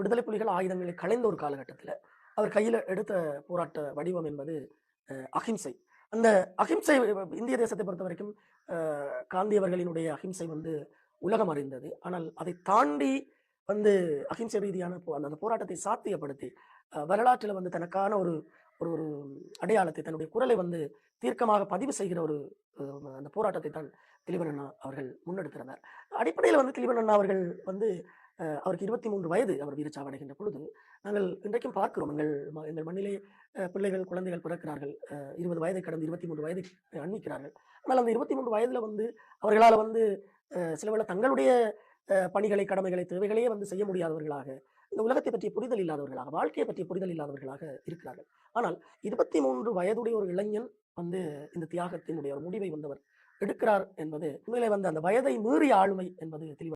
விடுதலை புலிகள் ஆயுதங்களை களைந்த ஒரு காலகட்டத்தில, அவர் கையில எடுத்த போராட்ட வடிவம் என்பது அகிம்சை. அந்த அகிம்சை இந்திய தேசத்தை பொறுத்தவரைக்கும் அ காந்தி அவர்களினுடைய அகிம்சை வந்து உலகம் அறிந்தது. ஆனால் அதை தாண்டி வந்து அகிம்சை ரீதியான அந்த போராட்டத்தை சாத்தியப்படுத்தி, வரலாற்றில வந்து தனக்கான ஒரு ஒரு ஒரு அடையாளத்தை, தன்னுடைய குரலை வந்து தீர்க்கமாக பதிவு செய்கிற ஒரு அ அந்த போராட்டத்தை தான் திலீபன் அண்ணா அவர்கள் முன்னெடுத்திருந்தார். அடிப்படையில வந்து திலீபன் அண்ணா அவர்கள் வந்து அவருக்கு 23 வயது அவர் வீரச்சாவடைகின்ற பொழுது, நாங்கள் இன்றைக்கும் பார்க்கிறோம். எங்கள் மண்ணிலே பிள்ளைகள், குழந்தைகள் பிறக்கிறார்கள். 20 வயதை கடந்து 23 வயதை அண்மிக்கிறார்கள். ஆனால் அந்த 23 வயதில வந்து அவர்களால வந்து சிலவேளை தங்களுடைய பணிகளை, கடமைகளை, தேவைகளையே வந்து செய்ய முடியாதவர்களாக, இந்த உலகத்தை பற்றிய புரிதல் இல்லாதவர்களாக, வாழ்க்கையை பற்றிய புரிதல் இல்லாதவர்களாக இருக்கிறார்கள். ஆனால் 23 வயதுடைய ஒரு இளைஞன் வந்து இந்த தியாகத்தினுடைய ஒரு முடிவை வந்து அவர் எடுக்கிறார் என்பது உண்மையிலே வந்து அந்த வயதை மீறிய ஆளுமை என்பது தெளிவா